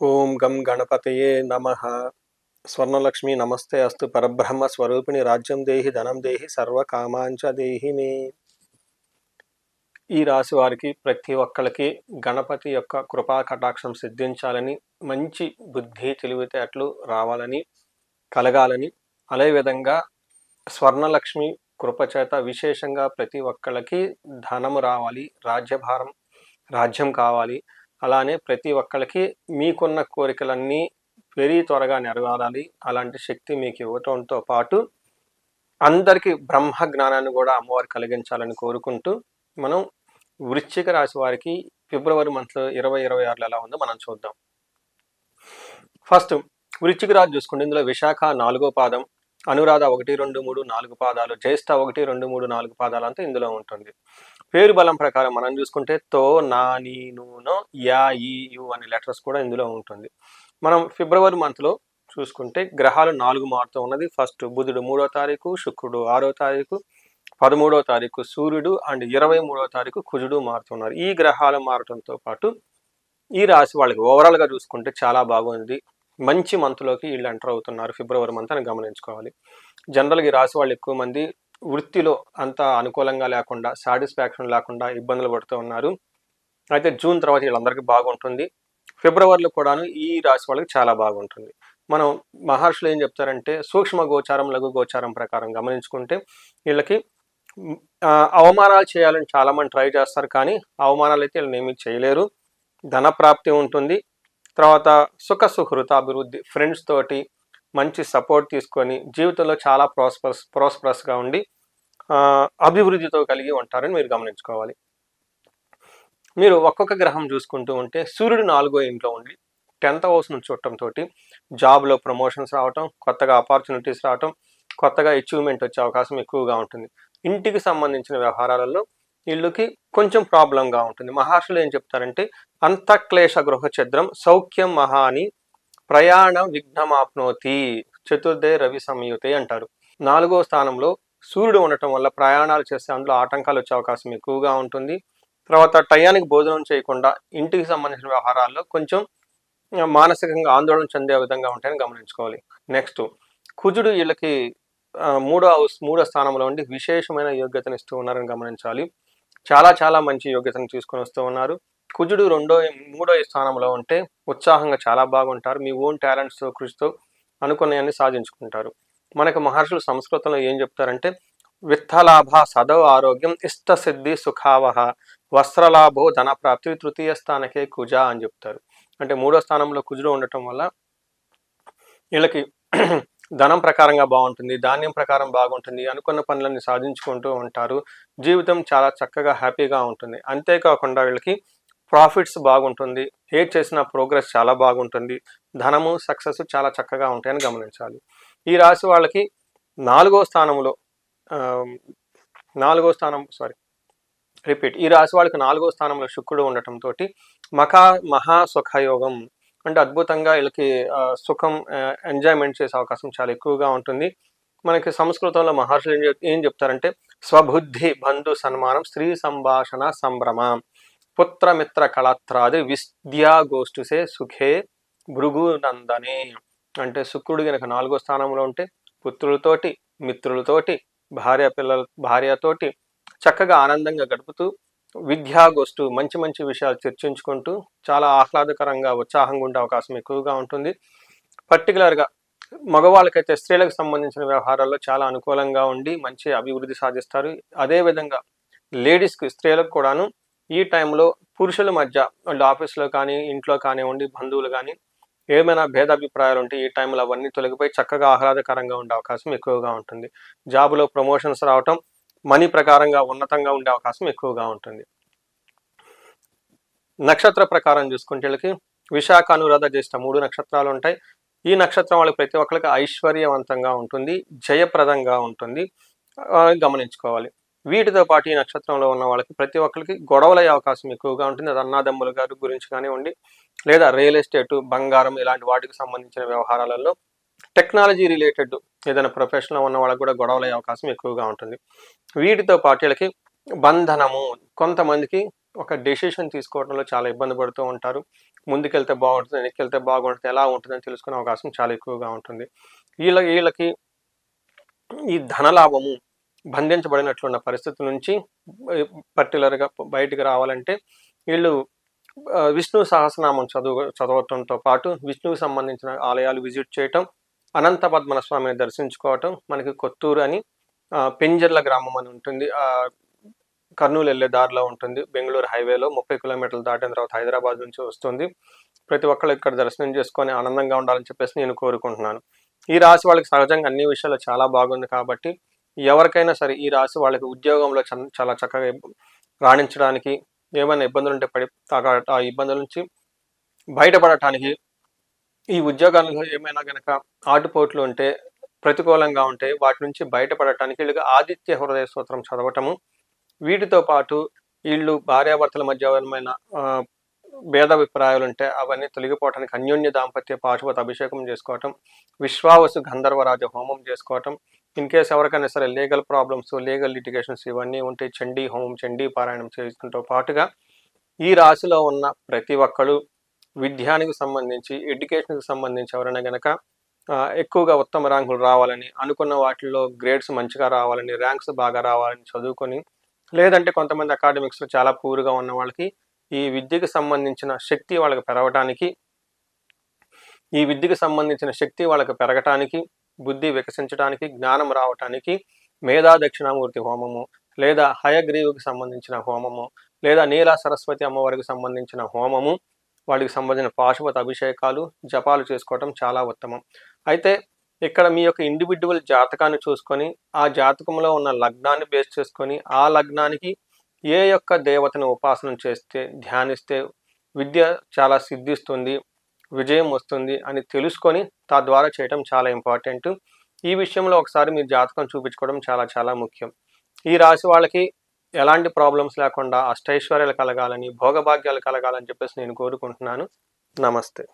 ఓం గం గణపతయే నమః. స్వర్ణలక్ష్మి నమస్తే అస్తు. పరబ్రహ్మ స్వరూపిణి రాజ్యం దేహి ధనం దేహి సర్వకామాంచ దేహి మే. ఈ రాశి వారికి ప్రతి ఒక్కరికి గణపతి యొక్క కృపా కటాక్షం సిద్ధించాలని, మంచి బుద్ధి తెలివితేటలు రావాలని, కలగాలని, అదేవిధంగా స్వర్ణలక్ష్మి కృపచేత విశేషంగా ప్రతి ఒక్కళ్ళకి ధనము రావాలి, రాజ్యం కావాలి. అలానే ప్రతి ఒక్కళ్ళకి మీకున్న కోరికలన్నీ వెరీ త్వరగా నెరవేరాలి. అలాంటి శక్తి మీకు ఇవ్వటంతో పాటు అందరికీ బ్రహ్మ జ్ఞానాన్ని కూడా అమ్మవారు కలిగించాలని కోరుకుంటూ మనం వృశ్చిక రాశి వారికి ఫిబ్రవరి మంత్లో 2026 ఎలా ఉందో మనం చూద్దాం. ఫస్ట్ వృశ్చిక రాశి చూసుకుంటే ఇందులో విశాఖ 4వ పాదం, అనురాధ 1, 2, 3, 4 పాదాలు, జ్యేష్ఠ 1, 2, 3, 4 పాదాలు అంతా ఇందులో ఉంటుంది. పేరు బలం ప్రకారం మనం చూసుకుంటే తో, నా, నీ, నూనో, యా, ఈ, యు అనే లెటర్స్ కూడా ఇందులో ఉంటుంది. మనం ఫిబ్రవరి మంత్లో చూసుకుంటే గ్రహాలు 4 మారుతూ ఉన్నది. ఫస్ట్ బుధుడు 3వ తారీఖు, శుక్రుడు 6వ తారీఖు, 13వ తారీఖు సూర్యుడు అండ్ 23వ తారీఖు కుజుడు మారుతున్నారు. ఈ గ్రహాలు మారటంతో పాటు ఈ రాశి వాళ్ళకి ఓవరాల్గా చూసుకుంటే చాలా బాగుంది. మంచి మంత్లోకి వీళ్ళు ఎంటర్ అవుతున్నారు ఫిబ్రవరి మంత్ అని గమనించుకోవాలి. జనరల్గా ఈ రాశి వాళ్ళు ఎక్కువ మంది వృత్తిలో అంత అనుకూలంగా లేకుండా, సాటిస్ఫాక్షన్ లేకుండా ఇబ్బందులు పడుతూ ఉన్నారు. అయితే జూన్ తర్వాత వీళ్ళందరికీ బాగుంటుంది. ఫిబ్రవరిలో కూడాను ఈ రాశి వాళ్ళకి చాలా బాగుంటుంది. మనం మహర్షులు ఏం చెప్తారంటే సూక్ష్మ గోచారం, లఘు గోచారం ప్రకారం గమనించుకుంటే వీళ్ళకి అవమానాలు చేయాలని చాలా మంది ట్రై చేస్తారు, కానీ అవమానాలు అయితే వీళ్ళని ఏమీ చేయలేరు. ధన ప్రాప్తి ఉంటుంది. తర్వాత సుహృతాభివృద్ధి, ఫ్రెండ్స్ తోటి మంచి సపోర్ట్ తీసుకొని జీవితంలో చాలా ప్రాస్పరస్గా ఉండి అభివృద్ధితో కలిగి ఉంటారని మీరు గమనించుకోవాలి. మీరు ఒక్కొక్క గ్రహం చూసుకుంటూ ఉంటే సూర్యుడు 4వ ఇంట్లో ఉండి 10th హౌస్ నుంచి చూడటంతో జాబ్లో ప్రమోషన్స్ రావటం, కొత్తగా ఆపర్చునిటీస్ రావటం, కొత్తగా అచీవ్మెంట్ వచ్చే అవకాశం ఎక్కువగా ఉంటుంది. ఇంటికి సంబంధించిన వ్యవహారాలలో వీళ్ళకి కొంచెం ప్రాబ్లంగా ఉంటుంది. మహర్షులు ఏం చెప్తారంటే అంతఃక్లేశ గృహ ఛద్రం సౌఖ్యం మహాని ప్రయాణ విఘ్నమాప్నోతి చతుర్థే రవి సంయుతే అంటారు. 4వ స్థానంలో సూర్యుడు ఉండటం వల్ల ప్రయాణాలు చేస్తే అందులో ఆటంకాలు వచ్చే అవకాశం ఎక్కువగా ఉంటుంది. తర్వాత టయానికి భోజనం చేయకుండా ఇంటికి సంబంధించిన వ్యవహారాల్లో కొంచెం మానసికంగా ఆందోళన చెందే విధంగా ఉంటాయని గమనించుకోవాలి. నెక్స్ట్ కుజుడు వీళ్ళకి 3వ స్థానంలో ఉండి విశేషమైన యోగ్యతను ఇస్తూ ఉన్నారని గమనించాలి. చాలా మంచి యోగ్యతను తీసుకొని వస్తూ ఉన్నారు. కుజుడు 3వ స్థానంలో ఉంటే ఉత్సాహంగా చాలా బాగుంటారు. మీ ఓన్ టాలెంట్స్తో, కృషితో అనుకున్నవన్నీ సాధించుకుంటారు. మనకు మహర్షులు సంస్కృతంలో ఏం చెప్తారంటే విత్తలాభ సదౌ ఆరోగ్యం ఇష్టసిద్ధి సుఖావహ వస్త్రలాభో ధనప్రాప్తి తృతీయ స్థానకే కుజ అని చెప్తారు. అంటే 3వ స్థానంలో కుజుడు ఉండటం వల్ల వీళ్ళకి ధనం ప్రకారంగా బాగుంటుంది, ధాన్యం ప్రకారం బాగుంటుంది, అనుకున్న పనులన్నీ సాధించుకుంటూ ఉంటారు. జీవితం చాలా చక్కగా హ్యాపీగా ఉంటుంది. అంతేకాకుండా వీళ్ళకి ప్రాఫిట్స్ బాగుంటుంది, ఏది చేసినా ప్రోగ్రెస్ చాలా బాగుంటుంది, ధనము సక్సెస్ చాలా చక్కగా ఉంటాయని గమనించాలి. ఈ రాశి వాళ్ళకి 4వ స్థానంలో ఈ రాశి వాళ్ళకి 4వ స్థానంలో శుక్రుడు ఉండటంతో మహా సుఖయోగం అంటే అద్భుతంగా వీళ్ళకి సుఖం, ఎంజాయ్మెంట్ చేసే అవకాశం చాలా ఎక్కువగా ఉంటుంది. మనకి సంస్కృతంలో మహర్షులు ఏం చెప్తారంటే స్వబుద్ధి బంధు సన్మానం, స్త్రీ సంభాషణ సంభ్రమ, పుత్రమిత్ర కళత్రాది విద్యా గోష్ఠుసే సుఖే భృగు నందనే. అంటే శుక్రుడు కనుక 4వ స్థానంలో ఉంటే పుత్రులతోటి, మిత్రులతోటి, భార్యతోటి చక్కగా ఆనందంగా గడుపుతూ విద్యాగోష్ఠు మంచి విషయాలు చర్చించుకుంటూ చాలా ఆహ్లాదకరంగా, ఉత్సాహంగా ఉండే అవకాశం ఎక్కువగా ఉంటుంది. పర్టికులర్గా మగవాళ్ళకైతే స్త్రీలకు సంబంధించిన వ్యవహారాల్లో చాలా అనుకూలంగా ఉండి మంచి అభివృద్ధి సాధిస్తారు. అదేవిధంగా లేడీస్కి, స్త్రీలకు కూడాను ఈ టైంలో పురుషుల మధ్య వాళ్ళు ఆఫీస్లో కానీ, ఇంట్లో కానివ్వండి, బంధువులు కానీ ఏమైనా భేదాభిప్రాయాలు ఉంటే ఈ టైంలో అవన్నీ తొలగిపోయి చక్కగా ఆహ్లాదకరంగా ఉండే అవకాశం ఎక్కువగా ఉంటుంది. జాబులో ప్రమోషన్స్ రావటం, మనీ ప్రకారంగా ఉన్నతంగా ఉండే అవకాశం ఎక్కువగా ఉంటుంది. నక్షత్ర ప్రకారం చూసుకుంటే వీళ్ళకి విశాఖ, అనురాధ, జ్యేష్ఠ 3 నక్షత్రాలు ఉంటాయి. ఈ నక్షత్రం వాళ్ళకి ప్రతి ఒక్కరికి ఐశ్వర్యవంతంగా ఉంటుంది, జయప్రదంగా ఉంటుంది గమనించుకోవాలి. వీటితో పాటు ఈ నక్షత్రంలో ఉన్న వాళ్ళకి ప్రతి ఒక్కరికి గొడవలయ్యే అవకాశం ఎక్కువగా ఉంటుంది. అది అన్నాదమ్ముల గారి గురించి కానివ్వండి, లేదా రియల్ ఎస్టేటు, బంగారం ఇలాంటి వాటికి సంబంధించిన వ్యవహారాలలో, టెక్నాలజీ రిలేటెడ్ ఏదైనా ప్రొఫెషన్లో ఉన్న వాళ్ళకి కూడా గొడవలయ్యే అవకాశం ఎక్కువగా ఉంటుంది. వీటితో పాటు వీళ్ళకి బంధనము, కొంతమందికి ఒక డెసిషన్ తీసుకోవడంలో చాలా ఇబ్బంది పడుతూ ఉంటారు. ముందుకెళ్తే బాగుంటుంది, వెనక్కెళ్తే బాగుంటుంది, ఎలా ఉంటుందని తెలుసుకునే అవకాశం చాలా ఎక్కువగా ఉంటుంది. వీళ్ళకి ఈ ధనలాభము బంధించబడినట్లున్న పరిస్థితి నుంచి పర్టికులర్గా బయటికి రావాలంటే వీళ్ళు విష్ణు సహస్రనామం చదవటంతో పాటు విష్ణువుకి సంబంధించిన ఆలయాలు విజిట్ చేయటం, అనంత పద్మన స్వామిని దర్శించుకోవటం. మనకి కొత్తూరు అని పెంజర్ల గ్రామం అని ఉంటుంది, కర్నూలు వెళ్ళే దారిలో ఉంటుంది. బెంగళూరు హైవేలో 30 కిలోమీటర్లు దాటిన తర్వాత హైదరాబాద్ నుంచి వస్తుంది. ప్రతి ఒక్కళ్ళు ఇక్కడ దర్శనం చేసుకొని ఆనందంగా ఉండాలని చెప్పేసి నేను కోరుకుంటున్నాను. ఈ రాశి వాళ్ళకి సహజంగా అన్ని విషయాలు చాలా బాగుంది కాబట్టి ఎవరికైనా సరే ఈ రాశి వాళ్ళకి ఉద్యోగంలో చాలా చక్కగా రాణించడానికి, ఏమైనా ఇబ్బందులు ఉంటే ఆ ఇబ్బందుల నుంచి బయటపడటానికి, ఈ ఉద్యోగాలలో ఏమైనా గనక ఆటుపోట్లు ఉంటే, ప్రతికూలంగా ఉంటే వాటి నుంచి బయటపడటానికి వీళ్ళకి ఆదిత్య హృదయ స్తోత్రం చదవటము, వీటితో పాటు వీళ్ళు భార్యాభర్తల మధ్య ఏమైనా భేదాభిప్రాయాలు ఉంటే అవన్నీ తొలగిపోవటానికి అన్యోన్య దాంపత్య పాశుపత అభిషేకం చేసుకోవటం, విశ్వావసు గంధర్వరాజ హోమం చేసుకోవటం, ఇన్ కేస్ ఎవరికైనా సరే లీగల్ ప్రాబ్లమ్స్, లీగల్ లిటిగేషన్స్ ఇవన్నీ ఉంటే చండీ హోమం, చండీ పారాయణం చేసుకుంటూ పాటుగా ఈ రాశిలో ఉన్న ప్రతి ఒక్కరు విద్యానికి సంబంధించి, ఎడ్యుకేషన్కి సంబంధించి ఎవరైనా గనక ఎక్కువగా ఉత్తమ ర్యాంకులు రావాలని, అనుకున్న వాటిల్లో గ్రేడ్స్ మంచిగా రావాలని, ర్యాంక్స్ బాగా రావాలని చదువుకొని, లేదంటే కొంతమంది అకాడమిక్స్లో చాలా పూర్గా ఉన్న వాళ్ళకి ఈ విద్యకు సంబంధించిన శక్తి వాళ్ళకి పెరగటానికి, బుద్ధి వికసించడానికి, జ్ఞానం రావటానికి మేధా దక్షిణామూర్తి హోమము, లేదా హయగ్రీవుకి సంబంధించిన హోమము, లేదా నీలా సరస్వతి అమ్మవారికి సంబంధించిన హోమము, వాటికి సంబంధించిన పాశుపత అభిషేకాలు, జపాలు చేసుకోవటం చాలా ఉత్తమం. అయితే ఇక్కడ మీ యొక్క ఇండివిజువల్ జాతకాన్ని చూసుకొని, ఆ జాతకంలో ఉన్న లగ్నాన్ని బేస్ చేసుకొని, ఆ లగ్నానికి ఏ యొక్క దేవతను ఉపాసన చేస్తే, ధ్యానిస్తే విద్య చాలా సిద్ధిస్తుంది, విజయం వస్తుంది అని తెలుసుకొని తద్వారా చేయటం చాలా ఇంపార్టెంట్. ఈ విషయంలో ఒకసారి మీరు జాతకం చూపించుకోవడం చాలా చాలా ముఖ్యం. ఈ రాశి వాళ్ళకి ఎలాంటి ప్రాబ్లమ్స్ లేకుండా అష్టైశ్వర్యాలు కలగాలని, భోగభాగ్యాలు కలగాలని చెప్పేసి నేను కోరుకుంటున్నాను. నమస్తే.